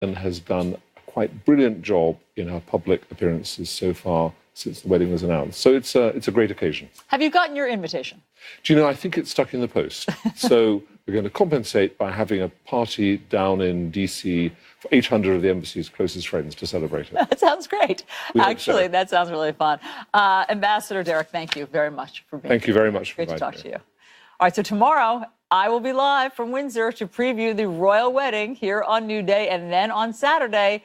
and has done a quite brilliant job in her public appearances so far since the wedding was announced. So it's a great occasion. Have you gotten your invitation? Do you know, I think it's stuck in the post. So we're going to compensate by having a party down in D.C. for 800 of the embassy's closest friends to celebrate it. That sounds great. Actually, so. That sounds really fun. Ambassador Derek, thank you very much for being here. Thank you very much for inviting me. Great to talk me. to you. All right, so tomorrow I will be live from Windsor to preview the royal wedding here on New Day, and then on Saturday,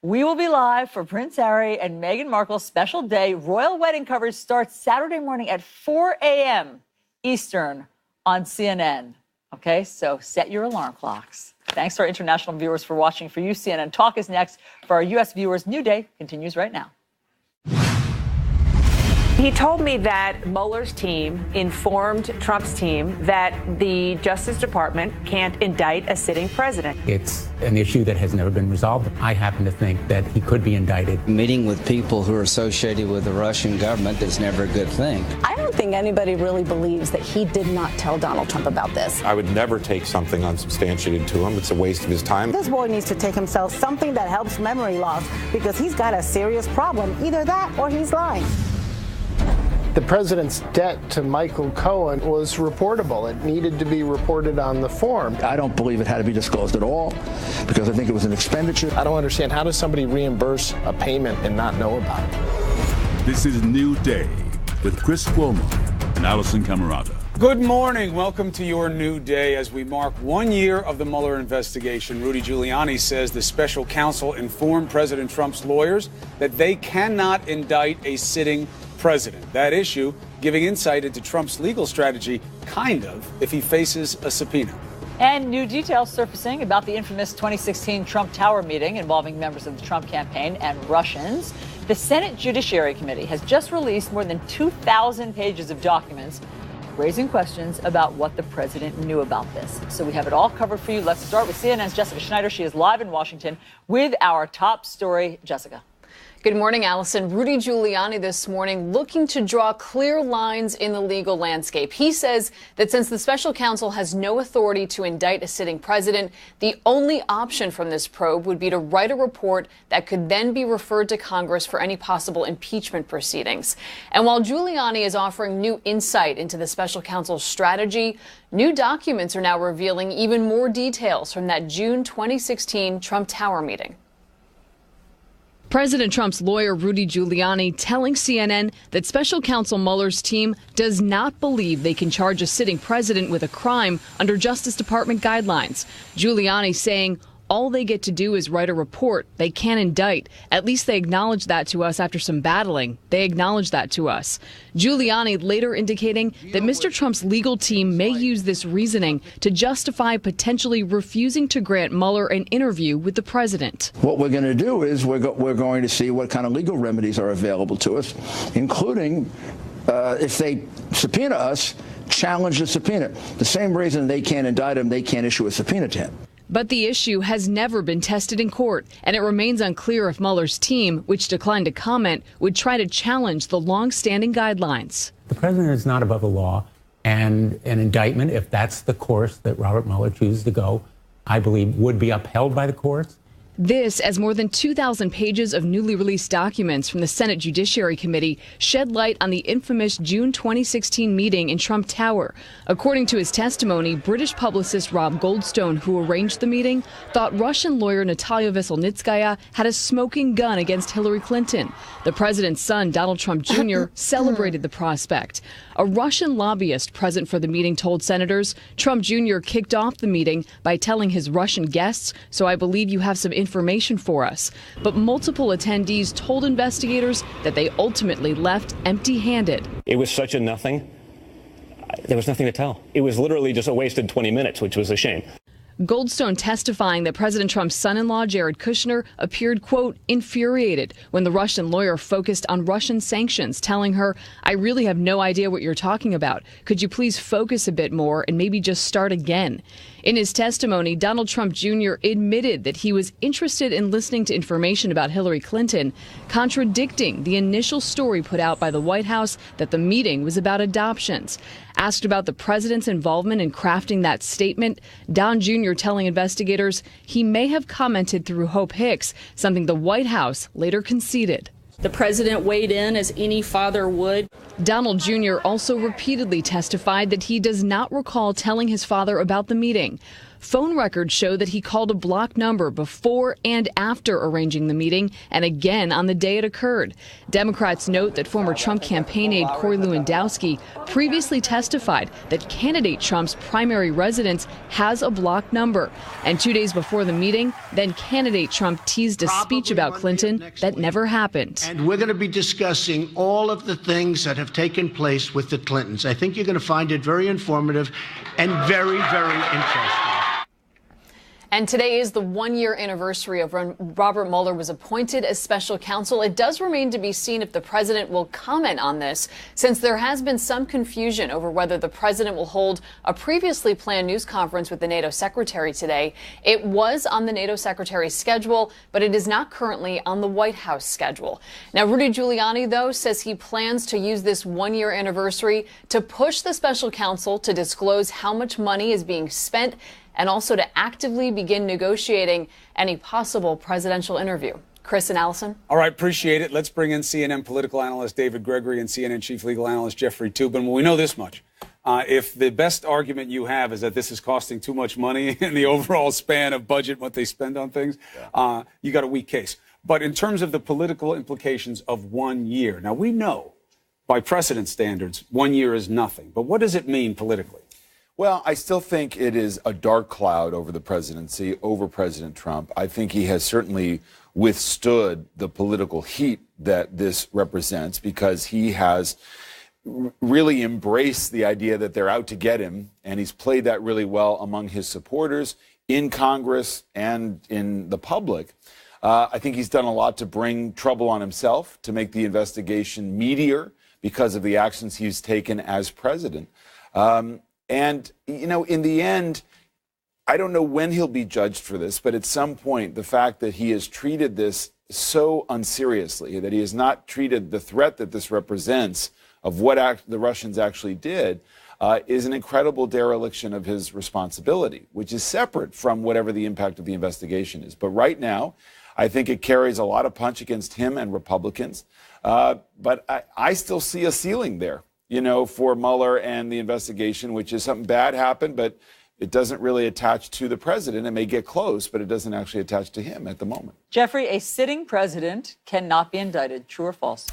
we will be live for Prince Harry and Meghan Markle's special day. Royal wedding coverage starts Saturday morning at 4 a.m. Eastern on CNN. Okay, so set your alarm clocks. Thanks to our international viewers for watching. For you, CNN Talk is next. For our U.S. viewers, New Day continues right now. He told me that Mueller's team informed Trump's team that the Justice Department can't indict a sitting president. It's an issue that has never been resolved. I happen to think that he could be indicted. Meeting with people who are associated with the Russian government is never a good thing. I don't think anybody really believes that he did not tell Donald Trump about this. I would never take something unsubstantiated to him. It's a waste of his time. This boy needs to take himself something that helps memory loss because he's got a serious problem. Either that or he's lying. The president's debt to Michael Cohen was reportable. It needed to be reported on the form. I don't believe it had to be disclosed at all because I think it was an expenditure. I don't understand. How does somebody reimburse a payment and not know about it? This is New Day with Chris Cuomo and Allison Camerata. Good morning. Welcome to your New Day as we mark 1 year of the Mueller investigation. Rudy Giuliani says the special counsel informed President Trump's lawyers that they cannot indict a sitting president. That issue giving insight into Trump's legal strategy, kind of, if he faces a subpoena. And new details surfacing about the infamous 2016 Trump Tower meeting involving members of the Trump campaign and Russians. The Senate Judiciary Committee has just released more than 2,000 pages of documents raising questions about what the president knew about this. So we have it all covered for you. Let's start with CNN's Jessica Schneider. She is live in Washington with our top story. Jessica. Good morning, Allison. Rudy Giuliani this morning looking to draw clear lines in the legal landscape. He says that since the special counsel has no authority to indict a sitting president, the only option from this probe would be to write a report that could then be referred to Congress for any possible impeachment proceedings. And while Giuliani is offering new insight into the special counsel's strategy, new documents are now revealing even more details from that June 2016 Trump Tower meeting. President Trump's lawyer, Rudy Giuliani, telling CNN that special counsel Mueller's team does not believe they can charge a sitting president with a crime under Justice Department guidelines. Giuliani saying all they get to do is write a report. They can't indict. At least they acknowledged that to us after some battling. They acknowledged that to us. Giuliani later indicating that Mr. Trump's legal team may use this reasoning to justify potentially refusing to grant Mueller an interview with the president. What we're going to do is we're going to see what kind of legal remedies are available to us, including if they subpoena us, challenge the subpoena. The same reason they can't indict him, they can't issue a subpoena to him. But the issue has never been tested in court, and it remains unclear if Mueller's team, which declined to comment, would try to challenge the long-standing guidelines. The president is not above the law, and an indictment, if that's the course that Robert Mueller chooses to go, I believe would be upheld by the courts. This, as more than 2,000 pages of newly released documents from the Senate Judiciary Committee shed light on the infamous June 2016 meeting in Trump Tower. According to his testimony, British publicist Rob Goldstone, who arranged the meeting, thought Russian lawyer Natalia Veselnitskaya had a smoking gun against Hillary Clinton. The president's son, Donald Trump Jr., celebrated the prospect. A Russian lobbyist present for the meeting told senators Trump Jr. kicked off the meeting by telling his Russian guests, "So I believe you have some information for us." But multiple attendees told investigators that they ultimately left empty-handed. It was such a nothing. There was nothing to tell. It was literally just a wasted 20 minutes, which was a shame. Goldstone testifying that President Trump's son-in-law, Jared Kushner, appeared, quote, infuriated when the Russian lawyer focused on Russian sanctions, telling her, "I really have no idea what you're talking about. Could you please focus a bit more and maybe just start again?" In his testimony, Donald Trump Jr. admitted that he was interested in listening to information about Hillary Clinton, contradicting the initial story put out by the White House that the meeting was about adoptions. Asked about the president's involvement in crafting that statement, Don Jr. telling investigators he may have commented through Hope Hicks, something the White House later conceded. The president weighed in as any father would. Donald Jr. also repeatedly testified that he does not recall telling his father about the meeting. Phone records show that he called a block number before and after arranging the meeting, and again on the day it occurred. Democrats note that former Trump campaign aide Corey Lewandowski previously testified that candidate Trump's primary residence has a block number. And 2 days before the meeting, then candidate Trump teased a speech about Clinton that never happened. And we're going to be discussing all of the things that have taken place with the Clintons. I think you're going to find it very informative and very, very interesting. And today is the one-year anniversary of when Robert Mueller was appointed as special counsel. It does remain to be seen if the president will comment on this, since there has been some confusion over whether the president will hold a previously planned news conference with the NATO secretary today. It was on the NATO secretary's schedule, but it is not currently on the White House schedule. Now, Rudy Giuliani, though, says he plans to use this one-year anniversary to push the special counsel to disclose how much money is being spent and also to actively begin negotiating any possible presidential interview. Chris and Allison. All right, appreciate it. Let's bring in CNN political analyst David Gregory and CNN chief legal analyst Jeffrey Toobin. Well, we know this much. If the best argument you have is that this is costing too much money in the overall span of budget, what they spend on things, you got a weak case. But in terms of the political implications of 1 year, now we know by precedent standards, 1 year is nothing. But what does it mean politically? Well, I still think it is a dark cloud over the presidency, over President Trump. I think he has certainly withstood the political heat that this represents because he has really embraced the idea that they're out to get him, and he's played that really well among his supporters in Congress and in the public. I think he's done a lot to bring trouble on himself, to make the investigation meatier because of the actions he's taken as president. And, you know, in the end, I don't know when he'll be judged for this, but at some point, the fact that he has treated this so unseriously, that he has not treated the threat that this represents of what the Russians actually did, is an incredible dereliction of his responsibility, which is separate from whatever the impact of the investigation is. But right now, I think it carries a lot of punch against him and Republicans. But I still see a ceiling there, you know, for Mueller and the investigation, which is something bad happened, but it doesn't really attach to the president. It may get close, but it doesn't actually attach to him at the moment. Jeffrey, a sitting president cannot be indicted. True or false?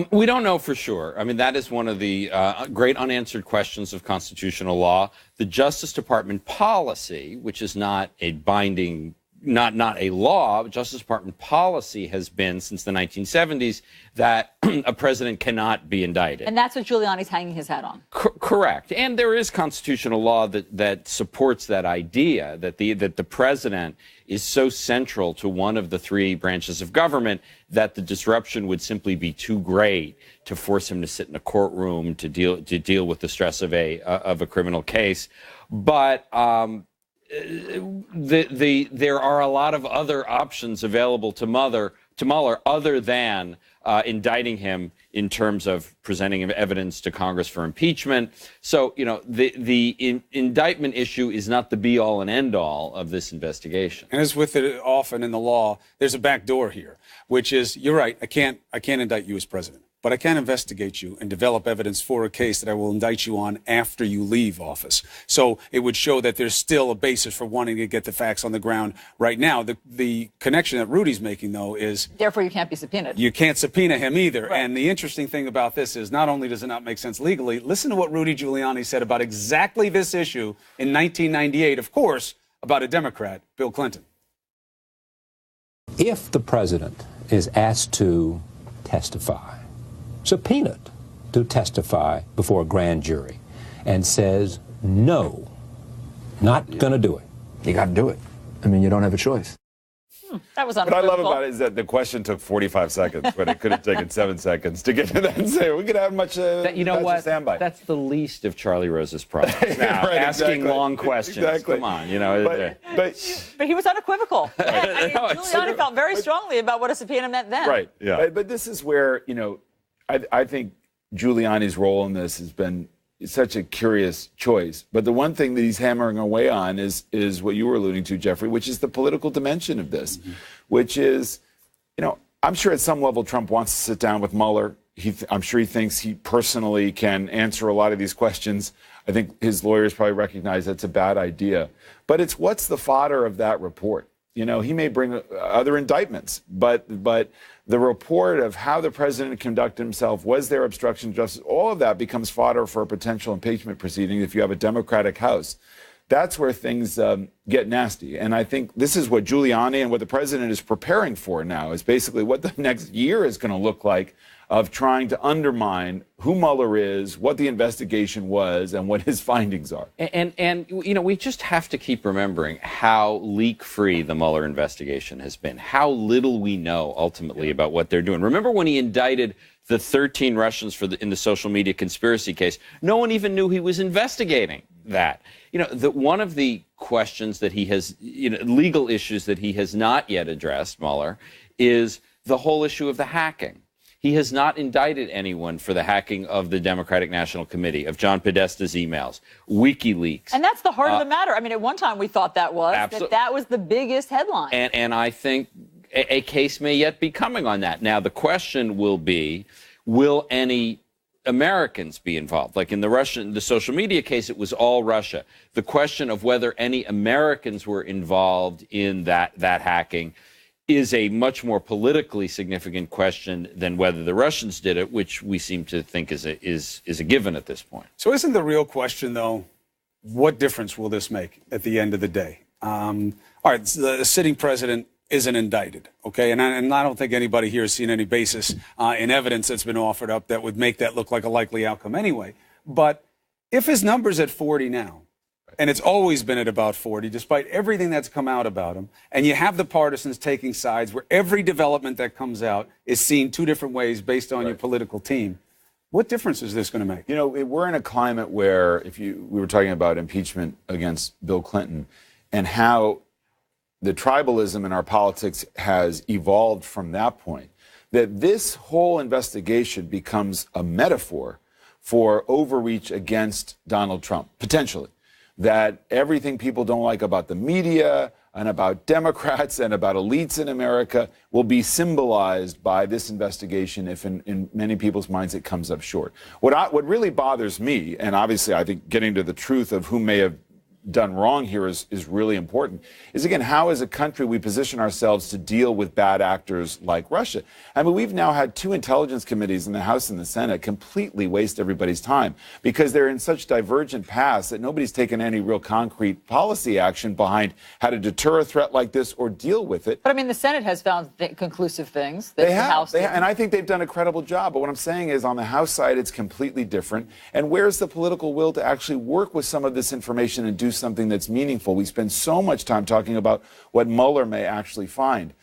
We don't know for sure. I mean, that is one of the great unanswered questions of constitutional law. The Justice Department policy, which is not a binding not a law, Justice Department policy has been since the 1970s that a president cannot be indicted. And that's what Giuliani's hanging his hat on. Correct. And there is constitutional law that supports that idea, that the president is so central to one of the three branches of government that the disruption would simply be too great to force him to sit in a courtroom to deal with the stress of a criminal case. But there are a lot of other options available to Mueller other than indicting him in terms of presenting evidence to Congress for impeachment. So, you know, the indictment issue is not the be-all and end-all of this investigation. And as with it often in the law, there's a back door here, which is, you're right, I can't indict you as president. But I can investigate you and develop evidence for a case that I will indict you on after you leave office. So it would show that there's still a basis for wanting to get the facts on the ground right now. The connection that Rudy's making, though, is... Therefore, you can't be subpoenaed. You can't subpoena him either. Right. And the interesting thing about this is not only does it not make sense legally, listen to what Rudy Giuliani said about exactly this issue in 1998, of course, about a Democrat, Bill Clinton. If the president is asked to testify, subpoenaed to testify before a grand jury, and says, no, not going to do it. You got to do it. I mean, you don't have a choice. That was What I unequivocal. love about it is that the question took 45 seconds, but it could have taken 7 seconds to get to that and say, we could have much you know what? That's the least of Charlie Rose's problems. Now, Right, asking exactly. long questions. Exactly. Come on, you know. But he was unequivocal. I mean, Giuliani felt very strongly about what a subpoena meant then. Right. Yeah. But this is where, I think Giuliani's role in this has been such a curious choice. But the one thing that he's hammering away on is what you were alluding to, Jeffrey, which is the political dimension of this, which is, I'm sure at some level Trump wants to sit down with Mueller. I'm sure he thinks he personally can answer a lot of these questions. I think his lawyers probably recognize that's a bad idea. But it's what's the fodder of that report? He may bring other indictments, but the report of how the president conducted himself, was there obstruction of justice, all of that becomes fodder for a potential impeachment proceeding if you have a Democratic House. That's where things get nasty. And I think this is what Giuliani and what the president is preparing for now, is basically what the next year is going to look like of trying to undermine who Mueller is, what the investigation was, and what his findings are. And we just have to keep remembering how leak-free the Mueller investigation has been, how little we know ultimately about what they're doing. Remember when he indicted the 13 Russians in the social media conspiracy case? No one even knew he was investigating that. One of the questions that he has, legal issues that he has not yet addressed, Mueller, is the whole issue of the hacking. He has not indicted anyone for the hacking of the Democratic National Committee, of John Podesta's emails, WikiLeaks. And that's the heart of the matter. I mean, at one time we thought that was the biggest headline. And I think a case may yet be coming on that. Now, the question will be, will any Americans be involved? Like in the social media case, it was all Russia. The question of whether any Americans were involved in that hacking is a much more politically significant question than whether the Russians did it, which we seem to think is a given at this point. So isn't the real question, though, what difference will this make at the end of the day? All right, the sitting president isn't indicted, okay? And I don't think anybody here has seen any basis in evidence that's been offered up that would make that look like a likely outcome anyway. But if his number's at 40 now, and it's always been at about 40, despite everything that's come out about him, and you have the partisans taking sides where every development that comes out is seen two different ways based on your political team, what difference is this going to make? We're in a climate where we were talking about impeachment against Bill Clinton and how the tribalism in our politics has evolved from that point, that this whole investigation becomes a metaphor for overreach against Donald Trump, potentially. That everything people don't like about the media and about Democrats and about elites in America will be symbolized by this investigation if in many people's minds it comes up short. What really bothers me, and obviously I think getting to the truth of who may have done wrong here is really important, is again, how as a country we position ourselves to deal with bad actors like Russia. I mean, we've now had 2 intelligence committees in the House and the Senate completely waste everybody's time because they're in such divergent paths that nobody's taken any real concrete policy action behind how to deter a threat like this or deal with it. But I mean, the Senate has found conclusive things. They have, and I think they've done a credible job. But what I'm saying is on the House side, it's completely different. And where's the political will to actually work with some of this information and do something that's meaningful? We spend so much time talking about what Mueller may actually find.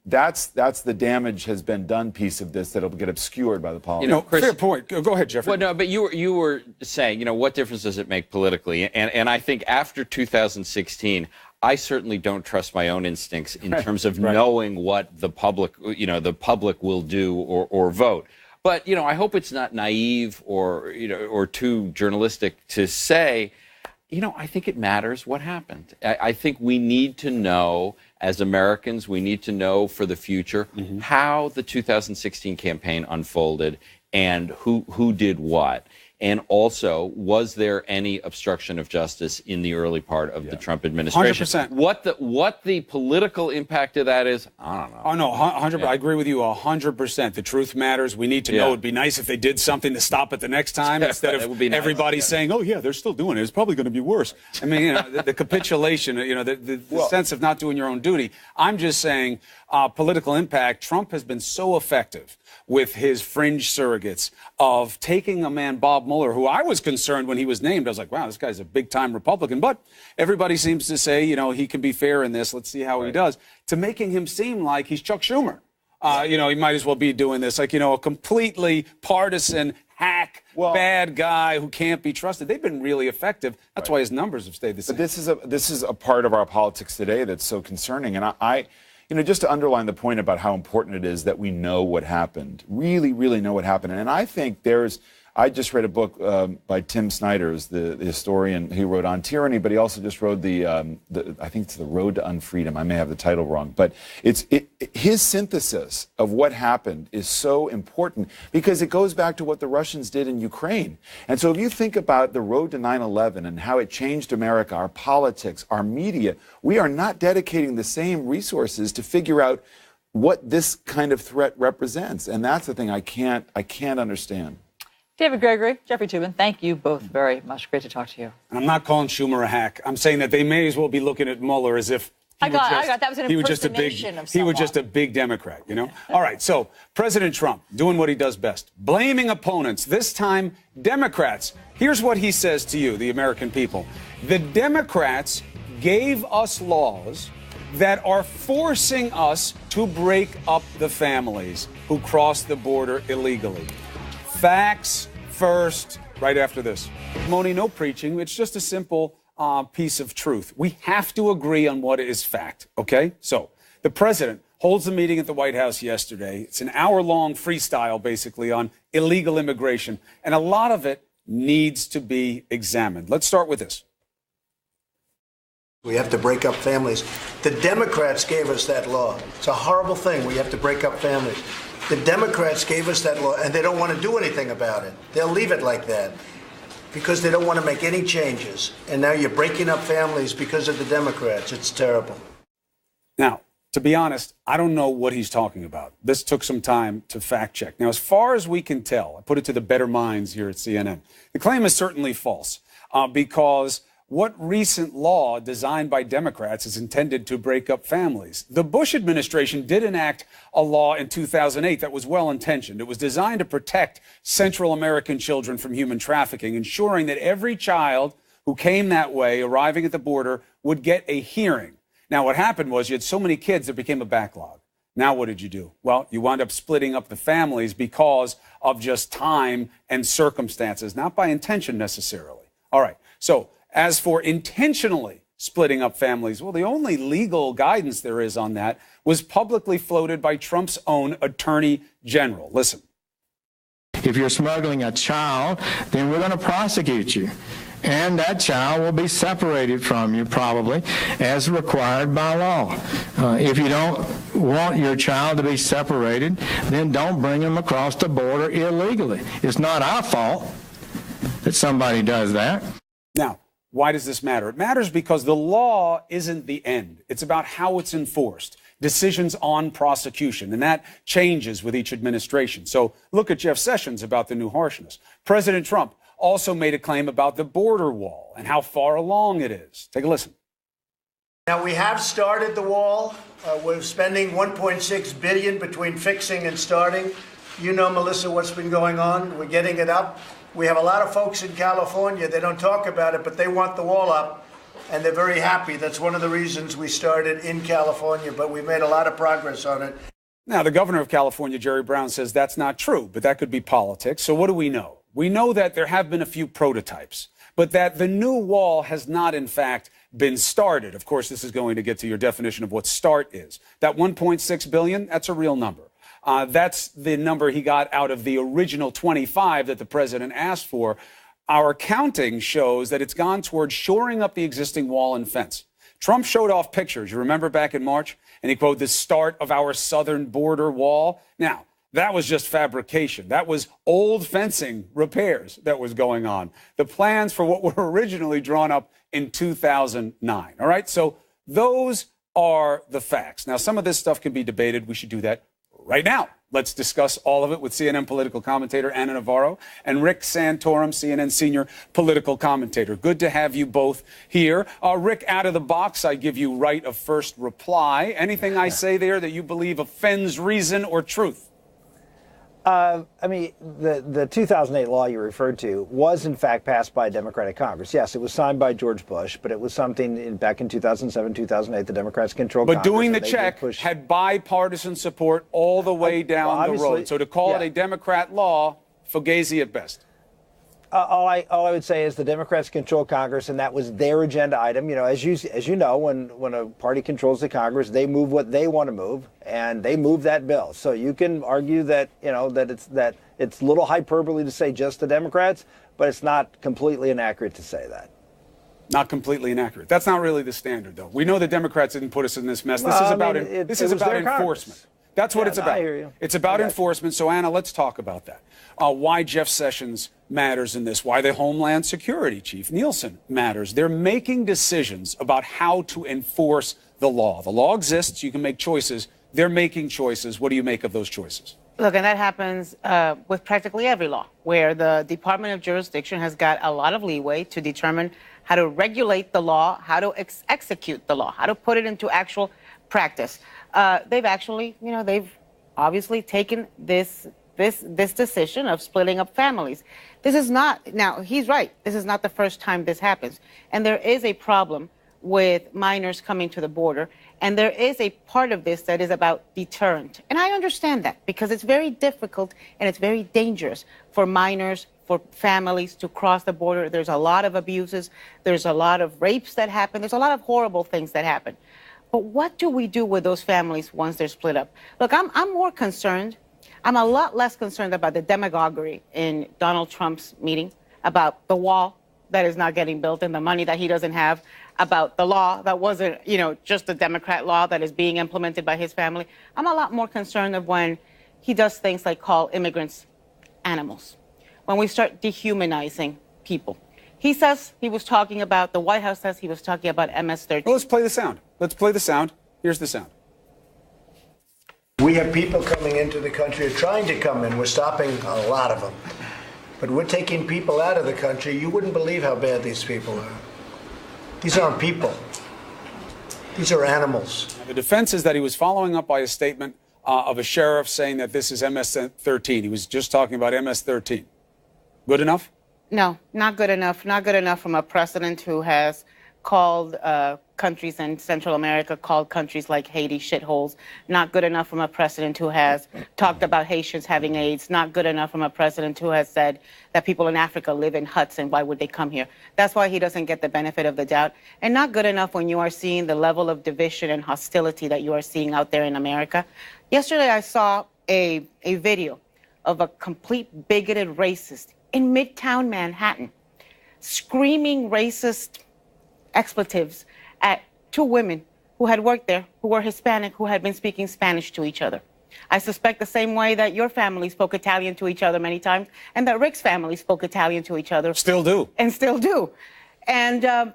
That's the damage has been done piece of this that'll get obscured by the politics. Chris, fair point. Go ahead, Jeffrey. Well, no, but you were saying, what difference does it make politically? And I think after 2016, I certainly don't trust my own instincts in terms of knowing what the public will do or vote. But I hope it's not naive or too journalistic to say, I think it matters what happened. I think we need to know, as Americans, we need to know for the future how the 2016 campaign unfolded and who did what. And also, was there any obstruction of justice in the early part of the Trump administration? 100%. What the political impact of that is, I don't know. Oh, no, 100%. Yeah. I agree with you 100%. The truth matters. We need to know. It'd be nice if they did something to stop it the next time instead of everybody saying, oh, yeah, they're still doing it. It's probably going to be worse. I mean, the capitulation, the sense of not doing your own duty. I'm just saying political impact. Trump has been so effective with his fringe surrogates of taking a man, Bob Mueller, Mueller, who I was concerned when he was named. I was like, wow, this guy's a big-time Republican. But everybody seems to say, you know, he can be fair in this. Let's see how he does. To making him seem like he's Chuck Schumer. You know, he might as well be doing this. Like, you know, a completely partisan hack, bad guy who can't be trusted. They've been really effective. That's why his numbers have stayed the same. But this is a part of our politics today that's so concerning. And I you know, just to underline the point about how important it is that we know what happened, really, really know what happened. And I think I just read a book by Tim Snyder, the historian who wrote On Tyranny, but he also just wrote I think it's The Road to Unfreedom. I may have the title wrong, but his synthesis of what happened is so important because it goes back to what the Russians did in Ukraine. And so if you think about the road to 9/11 and how it changed America, our politics, our media, we are not dedicating the same resources to figure out what this kind of threat represents. And that's the thing I can't understand. David Gregory, Jeffrey Toobin, thank you both very much. Great to talk to you. And I'm not calling Schumer a hack. I'm saying that they may as well be looking at Mueller as if I got that was an impersonation of someone. He was just a big Democrat, you know? All right, so President Trump doing what he does best, blaming opponents, this time Democrats. Here's what he says to you, the American people. The Democrats gave us laws that are forcing us to break up the families who cross the border illegally. Facts first, right after this. Moni, no preaching. It's just a simple piece of truth. We have to agree on what is fact, okay? So the president holds a meeting at the White House yesterday. It's an hour-long freestyle, basically, on illegal immigration. And a lot of it needs to be examined. Let's start with this. We have to break up families. The Democrats gave us that law. It's a horrible thing. We have to break up families. The Democrats gave us that law, and they don't want to do anything about it. They'll leave it like that because they don't want to make any changes. And now you're breaking up families because of the Democrats. It's terrible. Now, to be honest, I don't know what he's talking about. This took some time to fact check. Now, as far as we can tell, I put it to the better minds here at CNN, the claim is certainly false because what recent law designed by Democrats is intended to break up families? The Bush administration did enact a law in 2008 that was well-intentioned. It was designed to protect Central American children from human trafficking, ensuring that every child who came that way, arriving at the border, would get a hearing. Now, what happened was you had so many kids, there became a backlog. Now, what did you do? Well, you wound up splitting up the families because of just time and circumstances, not by intention necessarily. All right, so as for intentionally splitting up families, well, the only legal guidance there is on that was publicly floated by Trump's own attorney general. Listen. If you're smuggling a child, then we're going to prosecute you. And that child will be separated from you probably as required by law. If you don't want your child to be separated, then don't bring them across the border illegally. It's not our fault that somebody does that. Now, why does this matter? It matters because the law isn't the end. It's about how it's enforced, decisions on prosecution, and that changes with each administration. So look at Jeff Sessions about the new harshness. President Trump also made a claim about the border wall and how far along it is. Take a listen. Now, we have started the wall. We're spending $1.6 billion between fixing and starting. You know, Melissa, what's been going on. We're getting it up. We have a lot of folks in California, they don't talk about it, but they want the wall up, and they're very happy. That's one of the reasons we started in California, but we've made a lot of progress on it. Now, the governor of California, Jerry Brown, says that's not true, but that could be politics. So what do we know? We know that there have been a few prototypes, but that the new wall has not, in fact, been started. Of course, this is going to get to your definition of what start is. That $1.6 billion, that's a real number. That's the number he got out of the original 25 that the president asked for. Our counting shows that it's gone towards shoring up the existing wall and fence. Trump showed off pictures, you remember back in March, and he quoted the start of our southern border wall. Now, that was just fabrication. That was old fencing repairs that was going on. The plans for what were originally drawn up in 2009. All right, so those are the facts. Now, some of this stuff can be debated. We should do that right now. Let's discuss all of it with CNN political commentator Ana Navarro and Rick Santorum, CNN senior political commentator. Good to have you both here. Rick, out of the box, I give you right of first reply. Anything I say there that you believe offends reason or truth? I mean, the 2008 law you referred to was, in fact, passed by a Democratic Congress. Yes, it was signed by George Bush, but it was something back in 2007, 2008, the Democrats controlled Congress. But doing the check had bipartisan support all the way down the road. So to call it a Democrat law, fugazi at best. All I would say is the Democrats control Congress, and that was their agenda item. You know, as you know, when a party controls the Congress, they move what they want to move, and they move that bill. So you can argue that that it's a little hyperbole to say just the Democrats, but it's not completely inaccurate to say that. Not completely inaccurate. That's not really the standard, though. We know the Democrats didn't put us in this mess. This is about enforcement. Congress. That's what it's about. I hear you. It's about enforcement. So, Anna, let's talk about that. Why Jeff Sessions matters in this, why the Homeland Security Chief, Nielsen, matters. They're making decisions about how to enforce the law. The law exists. You can make choices. They're making choices. What do you make of those choices? Look, and that happens with practically every law, where the Department of Jurisdiction has got a lot of leeway to determine how to regulate the law, how to execute the law, how to put it into actual practice. They've actually, they've obviously taken this decision of splitting up families. This is not, now he's right, this is not the first time this happens. And there is a problem with minors coming to the border. And there is a part of this that is about deterrent. And I understand that because it's very difficult and it's very dangerous for minors, for families to cross the border. There's a lot of abuses. There's a lot of rapes that happen. There's a lot of horrible things that happen. But what do we do with those families once they're split up? Look, I'm more concerned. I'm a lot less concerned about the demagoguery in Donald Trump's meeting, about the wall that is not getting built and the money that he doesn't have, about the law that wasn't, just a Democrat law that is being implemented by his family. I'm a lot more concerned of when he does things like call immigrants animals, when we start dehumanizing people. He says he was talking about, the White House says he was talking about MS-13. Well, let's play the sound. Let's play the sound. Here's the sound. We have people coming into the country, or trying to come in. We're stopping a lot of them. But we're taking people out of the country. You wouldn't believe how bad these people are. These aren't people. These are animals. The defense is that he was following up by a statement of a sheriff saying that this is MS-13. He was just talking about MS-13. Good enough? No, not good enough. Not good enough from a president who has called countries in Central America, called countries like Haiti shitholes. Not good enough from a president who has talked about Haitians having AIDS. Not good enough from a president who has said that people in Africa live in huts and why would they come here? That's why he doesn't get the benefit of the doubt. And not good enough when you are seeing the level of division and hostility that you are seeing out there in America. Yesterday I saw a video of a complete bigoted racist in Midtown Manhattan screaming racist expletives at two women who had worked there, who were Hispanic, who had been speaking Spanish to each other. I suspect the same way that your family spoke Italian to each other many times, and that Rick's family spoke Italian to each other. Still do. And still do. And,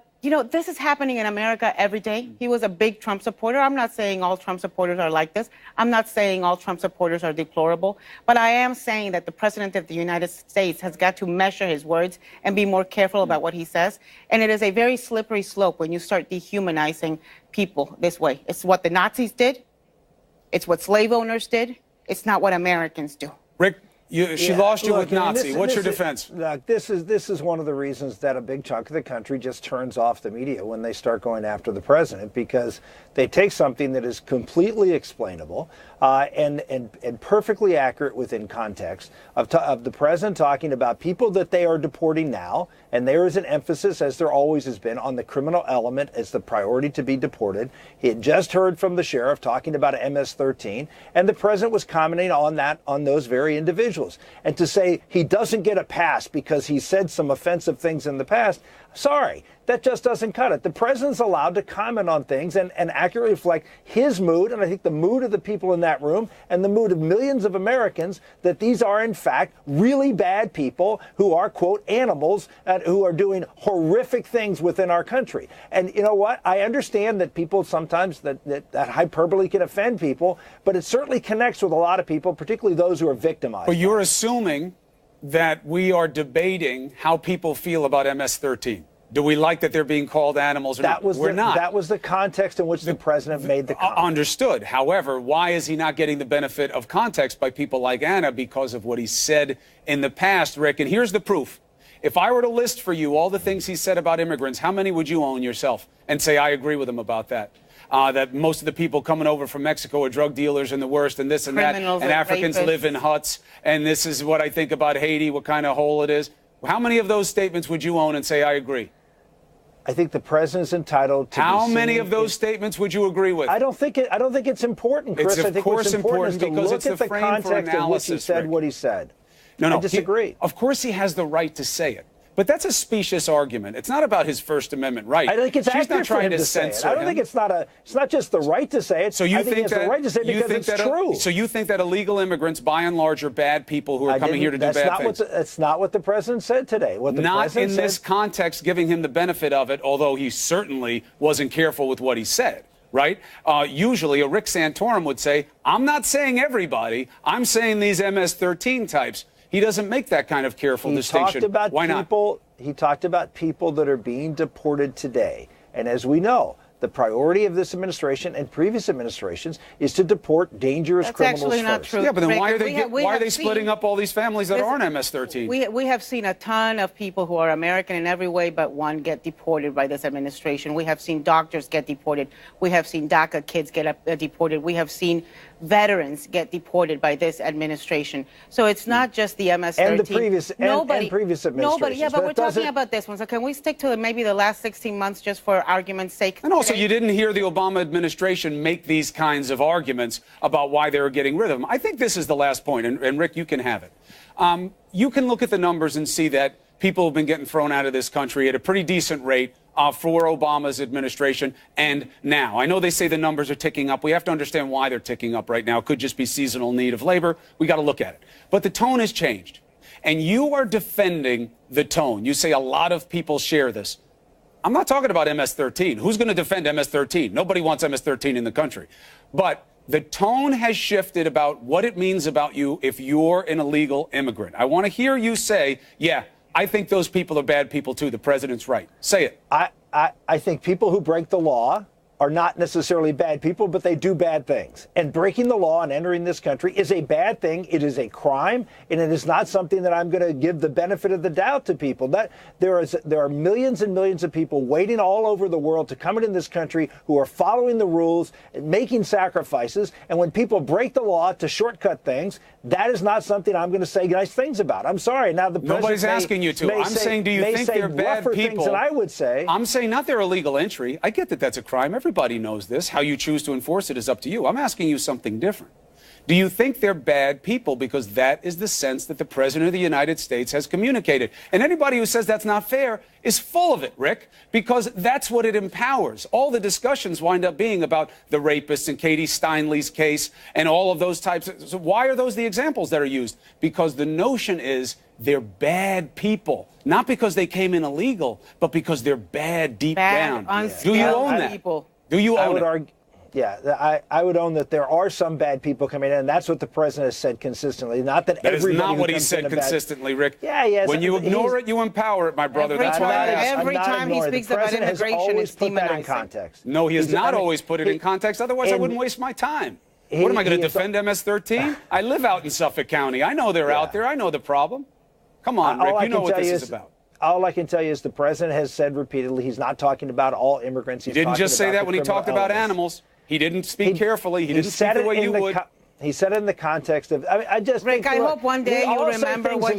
this is happening in America every day. He was a big Trump supporter. I'm not saying all Trump supporters are like this. I'm not saying all Trump supporters are deplorable. But I am saying that the President of the United States has got to measure his words and be more careful about what he says. And it is a very slippery slope when you start dehumanizing people this way. It's what the Nazis did. It's what slave owners did. It's not what Americans do. Rick, she lost you with Nazi. What's your defense? Look, this is one of the reasons that a big chunk of the country just turns off the media when they start going after the president, because they take something that is completely explainable and perfectly accurate within context of the president talking about people that they are deporting now, and there is an emphasis, as there always has been, on the criminal element as the priority to be deported. He had just heard from the sheriff talking about MS-13, and the president was commenting on those very individuals. And to say he doesn't get a pass because he said some offensive things in the past, sorry, that just doesn't cut it. The president's allowed to comment on things and accurately reflect his mood, and I think the mood of the people in that room and the mood of millions of Americans, that these are, in fact, really bad people who are, quote, animals, who are doing horrific things within our country. And you know what? I understand that people sometimes, that hyperbole can offend people, but it certainly connects with a lot of people, particularly those who are victimized. But you're assuming that we are debating how people feel about MS-13. Do we like that they're being called animals or not? We're not. That was the context in which the president made the comment. Understood. However, why is he not getting the benefit of context by people like Anna? Because of what he said in the past, Rick. And here's the proof. If I were to list for you all the things he said about immigrants, how many would you own yourself and say, I agree with him about that? That most of the people coming over from Mexico are drug dealers and the worst and this and that. And Africans live in huts. And this is what I think about Haiti, what kind of hole it is. How many of those statements would you own and say, I agree? I think the president's entitled to. How many of those statements would you agree with? I don't think it's important, Chris. It's of course important because it's the frame for analysis. In which he said what he said. No, I disagree. Of course, he has the right to say it, but that's a specious argument. It's not about his First Amendment right. I think it's She's accurate not trying for him to say it. censor I don't think it's not just the right to say it. So you I think he has the right to say it because it's true. So you think that illegal immigrants, by and large, are bad people who are coming here to do bad things? That's not what the president said today. What the not president in said, this context, giving him the benefit of it, although he certainly wasn't careful with what he said. Right? Usually, a Rick Santorum would say, I'm not saying everybody. I'm saying these MS-13 types. He doesn't make that kind of careful distinction. Why not? He talked about people that are being deported today. And as we know, the priority of this administration and previous administrations is to deport dangerous criminals actually not first. true. Yeah, but then Rick, why are they splitting up all these families that aren't MS-13? We have seen a ton of people who are American in every way but one get deported by this administration. We have seen doctors get deported. We have seen DACA kids get deported. We have seen veterans get deported by this administration. So it's not just the MS-13. And the previous administrations. Nobody. Yeah, but we're talking about this one. So can we stick to maybe the last 16 months just for argument's sake? And also, you didn't hear the Obama administration make these kinds of arguments about why they were getting rid of them. I think this is the last point, and Rick, you can have it. You can look at the numbers and see that people have been getting thrown out of this country at a pretty decent rate for Obama's administration and now. I know they say the numbers are ticking up. We have to understand why they're ticking up right now. It could just be seasonal need of labor. We got to look at it. But the tone has changed. And you are defending the tone. You say a lot of people share this. I'm not talking about MS-13. Who's going to defend MS-13? Nobody wants MS-13 in the country. But the tone has shifted about what it means about you if you're an illegal immigrant. I want to hear you say, yeah, I think those people are bad people, too. The president's right. Say it. I think people who break the law are not necessarily bad people, but they do bad things. And breaking the law and entering this country is a bad thing. It is a crime, and it is not something that I'm going to give the benefit of the doubt to people. That there are millions and millions of people waiting all over the world to come into this country who are following the rules, making sacrifices. And when people break the law to shortcut things, that is not something I'm going to say nice things about. I'm sorry. Now the nobody's asking you to. I'm saying, do you think they're bad people? Than I would say. I'm saying not their illegal entry. I get that that's a crime. Everybody knows this. How you choose to enforce it is up to you. I'm asking you something different. Do you think they're bad people? Because that is the sense that the President of the United States has communicated. And anybody who says that's not fair is full of it, Rick, because that's what it empowers. All the discussions wind up being about the rapists and Katie Steinle's case and all of those types. So why are those the examples that are used? Because the notion is they're bad people, not because they came in illegal, but because they're bad deep down. Do you own that? People. Do you own it? Yeah, I would own that there are some bad people coming in, and that's what the president has said consistently. Not that everybody. That is not what he said consistently, Rick. Yeah, yes. When you ignore it, you empower it, my brother. That's why I asked. Every time he speaks about immigration, it's demonizing. Context. No, he has not always put it in context. Otherwise, I wouldn't waste my time. What am I going to defend MS-13? I live out in Suffolk County. I know they're out there. I know the problem. Come on, Rick. You know what this is about. All I can tell you is the president has said repeatedly he's not talking about all immigrants. He didn't just say that when he talked about animals. He didn't speak carefully. He didn't speak the way you would. He said it in the context of. I just. Rick, I hope one day you remember what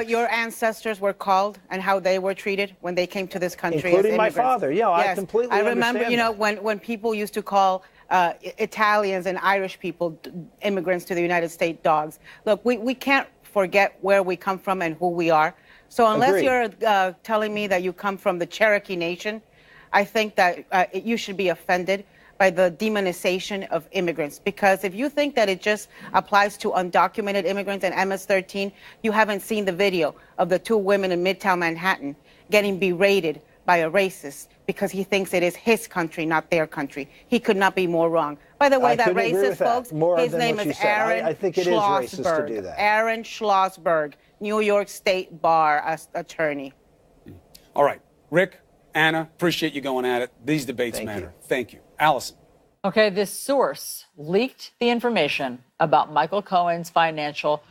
your ancestors were called and how they were treated when they came to this country. Including as my father. Yeah, yes. I completely. I remember, when people used to call Italians and Irish people immigrants to the United States dogs. Look, we can't forget where we come from and who we are. So unless you're telling me that you come from the Cherokee Nation, I think that you should be offended by the demonization of immigrants. Because if you think that it just applies to undocumented immigrants and MS-13, you haven't seen the video of the two women in Midtown Manhattan getting berated by a racist because he thinks it is his country, not their country. He could not be more wrong. By the way, that racist, folks, his name is Aaron I think it is racist to do that. Aaron Schlossberg, New York State Bar attorney. All right. Rick, Anna, appreciate you going at it. These debates matter. Thank you. Allison. Okay, this source leaked the information about Michael Cohen's financial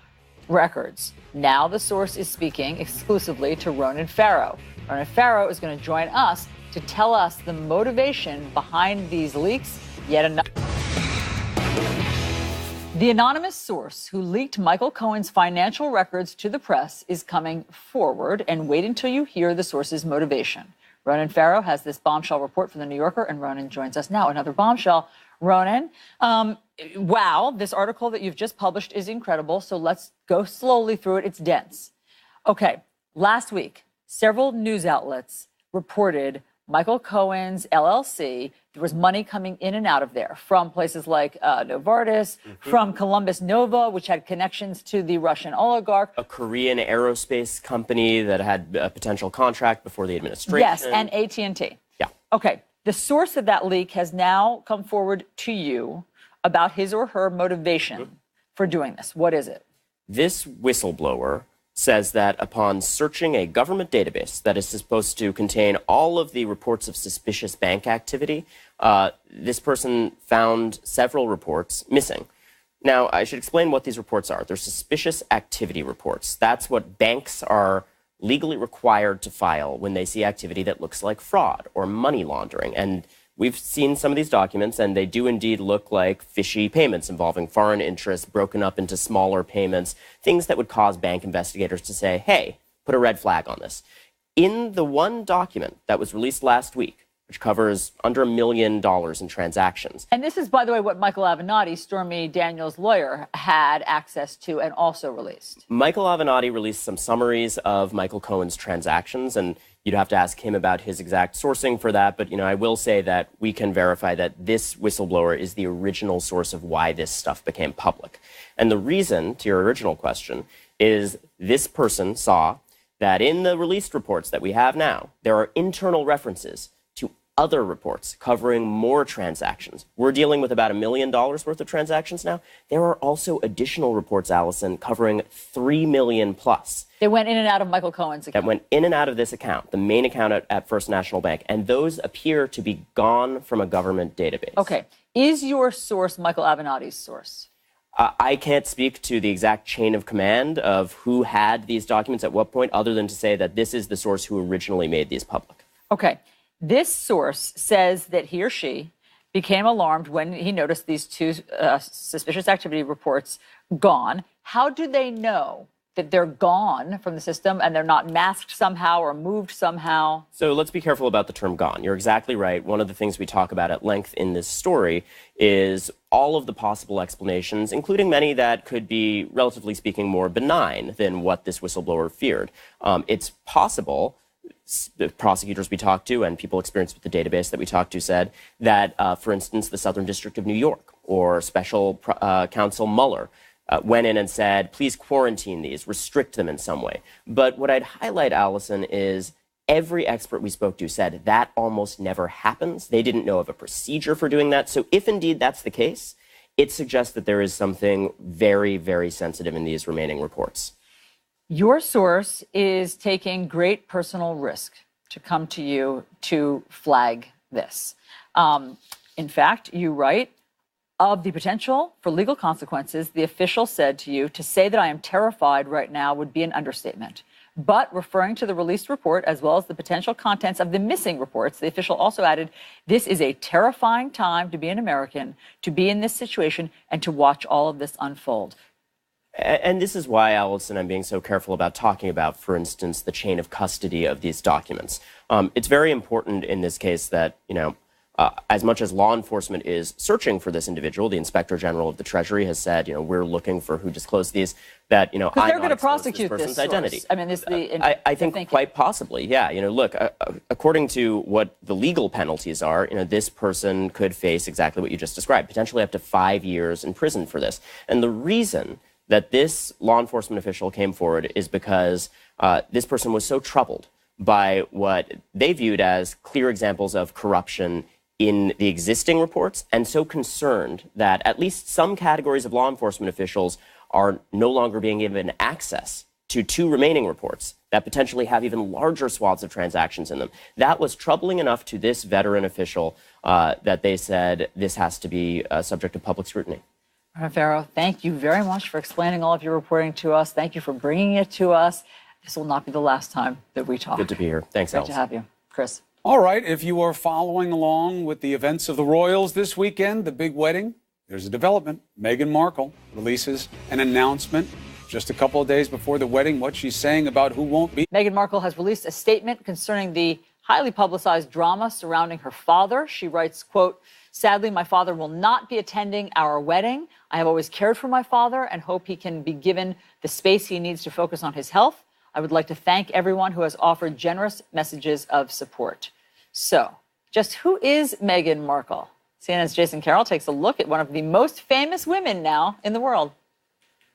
records. Now the source is speaking exclusively to Ronan Farrow. Ronan Farrow is going to join us to tell us the motivation behind these leaks. Yet another. The anonymous source who leaked Michael Cohen's financial records to the press is coming forward, and wait until you hear the source's motivation. Ronan Farrow has this bombshell report from The New Yorker, and Ronan joins us now. Another bombshell. Ronan, wow, this article that you've just published is incredible, so let's go slowly through it. It's dense. Okay, last week, several news outlets reported Michael Cohen's LLC, there was money coming in and out of there from places like Novartis, from Columbus Nova, which had connections to the Russian oligarch. A Korean aerospace company that had a potential contract before the administration. Yes, and AT&T. Yeah. Okay, the source of that leak has now come forward to you about his or her motivation for doing this. What is it? This whistleblower says that upon searching a government database that is supposed to contain all of the reports of suspicious bank activity, this person found several reports missing. Now, I should explain what these reports are. They're suspicious activity reports. That's what banks are legally required to file when they see activity that looks like fraud or money laundering. And we've seen some of these documents, and they do indeed look like fishy payments involving foreign interests broken up into smaller payments, things that would cause bank investigators to say, hey, put a red flag on this. In the one document that was released last week, which covers under $1 million in transactions. And this is, by the way, what Michael Avenatti, Stormy Daniels' lawyer, had access to and also released. Michael Avenatti released some summaries of Michael Cohen's transactions, and you'd have to ask him about his exact sourcing for that. But, I will say that we can verify that this whistleblower is the original source of why this stuff became public. And the reason, to your original question, is this person saw that in the released reports that we have now, there are internal references to other reports covering more transactions. We're dealing with about $1 million worth of transactions now. There are also additional reports, Allison, covering 3 million plus. They went in and out of Michael Cohen's account. That went in and out of this account, the main account at First National Bank. And those appear to be gone from a government database. Okay. Is your source Michael Avenatti's source? I can't speak to the exact chain of command of who had these documents at what point, other than to say that this is the source who originally made these public. Okay. This source says that he or she became alarmed when he noticed these two suspicious activity reports gone. How do they know that they're gone from the system and they're not masked somehow or moved somehow? So let's be careful about the term gone. You're exactly right. One of the things we talk about at length in this story is all of the possible explanations, including many that could be, relatively speaking, more benign than what this whistleblower feared. It's possible, the prosecutors we talked to and people experienced with the database that we talked to said that, for instance, the Southern District of New York or Special Counsel Mueller went in and said, please quarantine these, restrict them in some way. But what I'd highlight, Allison, is every expert we spoke to said that almost never happens. They didn't know of a procedure for doing that. So if indeed that's the case, it suggests that there is something very, very sensitive in these remaining reports. Your source is taking great personal risk to come to you to flag this. In fact, you write, of the potential for legal consequences, the official said to you, to say that I am terrified right now would be an understatement. But referring to the released report, as well as the potential contents of the missing reports, the official also added, this is a terrifying time to be an American, to be in this situation, and to watch all of this unfold. And this is why, Allison, I'm being so careful about talking about, for instance, the chain of custody of these documents. It's very important in this case that, as much as law enforcement is searching for this individual, the Inspector General of the Treasury has said, we're looking for who disclosed these, that, I'm they're going to not prosecute this person's this identity. I mean, I think quite possibly, yeah. Look, according to what the legal penalties are, this person could face exactly what you just described, potentially up to 5 years in prison for this. And the reason that this law enforcement official came forward is because this person was so troubled by what they viewed as clear examples of corruption in the existing reports, and so concerned that at least some categories of law enforcement officials are no longer being given access to 2 remaining reports that potentially have even larger swaths of transactions in them. That was troubling enough to this veteran official that they said this has to be subject to public scrutiny. Farrow, thank you very much for explaining all of your reporting to us. Thank you for bringing it to us. This will not be the last time that we talk. Good to be here. Thanks, Great Alice. to have you. Chris. All right, if you are following along with the events of the royals this weekend, the big wedding, there's a development. Meghan Markle releases an announcement just a couple of days before the wedding, what she's saying about who won't be. Meghan Markle has released a statement concerning the highly publicized drama surrounding her father. She writes, quote, "Sadly, my father will not be attending our wedding. I have always cared for my father and hope he can be given the space he needs to focus on his health. I would like to thank everyone who has offered generous messages of support." So, just who is Meghan Markle? CNN's Jason Carroll takes a look at one of the most famous women now in the world.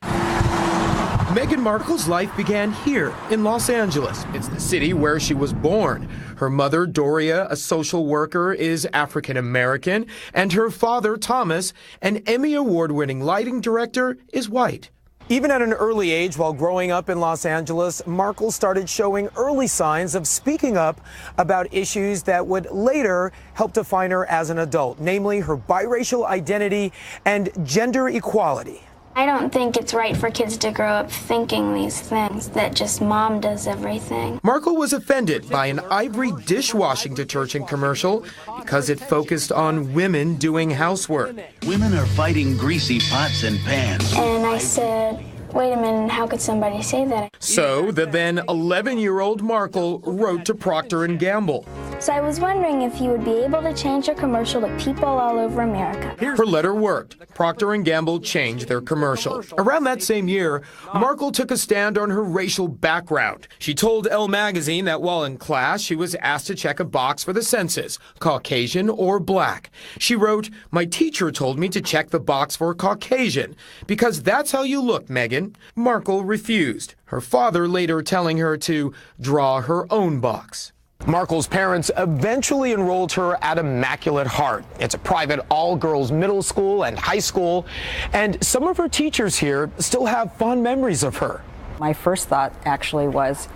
Meghan Markle's life began here in Los Angeles. It's the city where she was born. Her mother, Doria, a social worker, is African American, and her father, Thomas, an Emmy Award-winning lighting director, is white. Even at an early age, while growing up in Los Angeles, Markle started showing early signs of speaking up about issues that would later help define her as an adult, namely her biracial identity and gender equality. I don't think it's right for kids to grow up thinking these things, that just mom does everything. Markle was offended by an Ivory dishwashing detergent commercial because it focused on women doing housework. Women are fighting greasy pots and pans. And I said, wait a minute, how could somebody say that? So the then 11-year-old Markle wrote to Procter & Gamble. So I was wondering if you would be able to change your commercial to people all over America. Her letter worked. Procter & Gamble changed their commercial. Around that same year, Markle took a stand on her racial background. She told Elle magazine that while in class, she was asked to check a box for the census, Caucasian or black. She wrote, "My teacher told me to check the box for Caucasian, because that's how you look, Meghan." Markle refused, her father later telling her to draw her own box. Markle's parents eventually enrolled her at Immaculate Heart. It's a private all-girls middle school and high school, and some of her teachers here still have fond memories of her. My first thought actually was,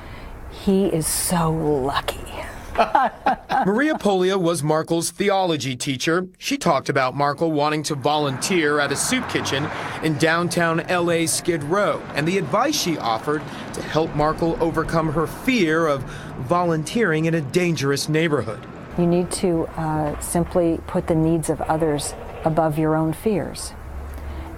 he is so lucky. Maria Polia was Markle's theology teacher. She talked about Markle wanting to volunteer at a soup kitchen in downtown LA Skid Row and the advice she offered to help Markle overcome her fear of volunteering in a dangerous neighborhood. You need to simply put the needs of others above your own fears.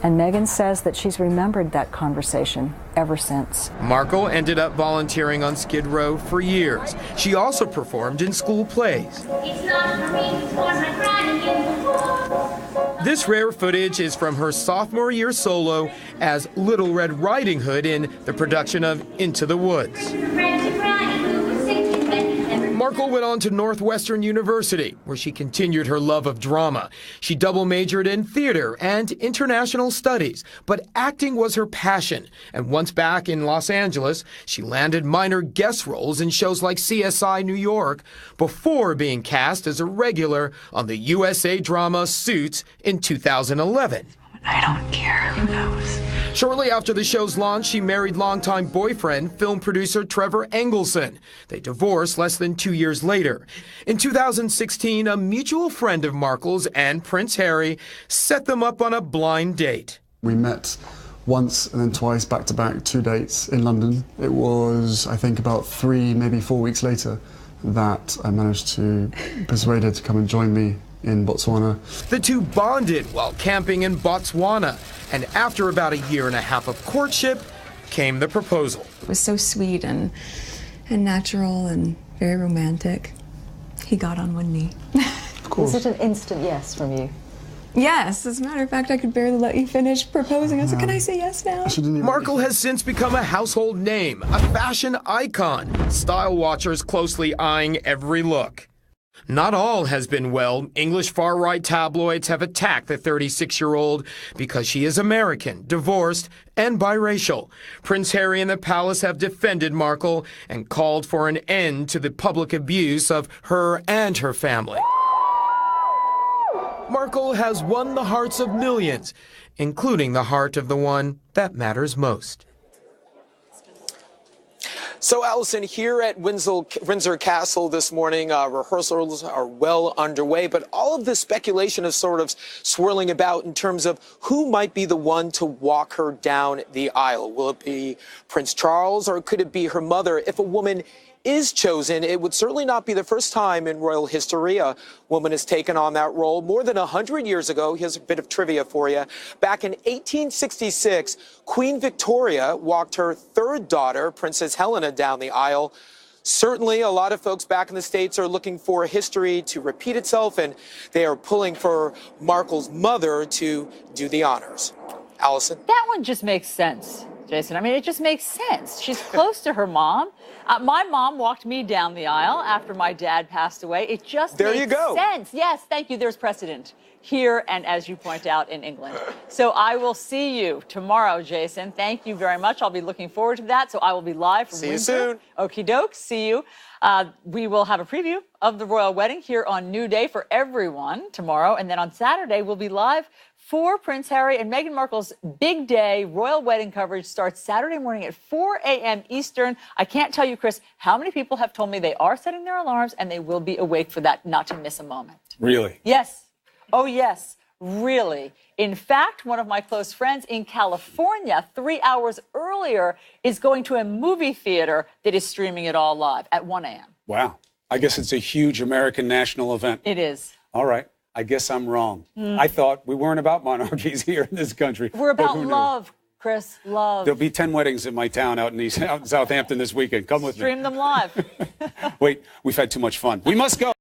And Meghan says that she's remembered that conversation ever since. Markle ended up volunteering on Skid Row for years. She also performed in school plays. It's not for me, it's for my granny. This rare footage is from her sophomore year solo as Little Red Riding Hood in the production of Into the Woods. Markle went on to Northwestern University, where she continued her love of drama. She double majored in theater and international studies, but acting was her passion. And once back in Los Angeles, she landed minor guest roles in shows like CSI New York before being cast as a regular on the USA drama Suits in 2011. I don't care who knows. Shortly after the show's launch, she married longtime boyfriend, film producer Trevor Engelson. They divorced less than 2 years later. In 2016, a mutual friend of Markle's and Prince Harry set them up on a blind date. We met once and then twice, back-to-back, 2 dates in London. It was, I think, about 3, maybe 4 weeks later that I managed to persuade her to come and join me in Botswana. The two bonded while camping in Botswana, and after about 1.5 years of courtship came the proposal. It was so sweet and natural and very romantic. He got on one knee. Of course. Was it an instant yes from you? Yes, as a matter of fact, I could barely let you finish proposing. I was like, can I say yes now? Markle has since become a household name, a fashion icon, style watchers closely eyeing every look. Not all has been well. English far-right tabloids have attacked the 36-year-old because she is American, divorced, and biracial. Prince Harry and the palace have defended Markle and called for an end to the public abuse of her and her family. Markle has won the hearts of millions, including the heart of the one that matters most. So, Allison, here at Windsor Castle this morning, rehearsals are well underway, but all of the speculation is sort of swirling about in terms of who might be the one to walk her down the aisle. Will it be Prince Charles, or could it be her mother? If a woman is chosen, it would certainly not be the first time in royal history a woman has taken on that role. More than 100 years ago, here's a bit of trivia for you. Back in 1866, Queen Victoria walked her third daughter, Princess Helena, down the aisle. Certainly, a lot of folks back in the States are looking for history to repeat itself, and they are pulling for Markle's mother to do the honors. Allison? That one just makes sense, Jason. I mean, it just makes sense. She's close to her mom. My mom walked me down the aisle after my dad passed away. It just makes sense. Yes, thank you. There's precedent here and, as you point out, in England. So I will see you tomorrow, Jason. Thank you very much. I'll be looking forward to that. So I will be live from Windsor. See you soon. Okie doke. See you. We will have a preview of the royal wedding here on New Day for everyone tomorrow. And then on Saturday, we'll be live for Prince Harry and Meghan Markle's big day. Royal wedding coverage starts Saturday morning at 4 a.m. Eastern. I can't tell you, Chris, how many people have told me they are setting their alarms and they will be awake for that, not to miss a moment. Really? Yes. Oh, yes. Really. In fact, one of my close friends in California, 3 hours earlier, is going to a movie theater that is streaming it all live at 1 a.m. Wow. I guess it's a huge American national event. It is. All right. I guess I'm wrong. I thought we weren't about monarchies here in this country. We're about love, Chris. Love. There'll be 10 weddings in my town out in Southampton this weekend. Come with me. Stream them live. Wait, we've had too much fun. We must go.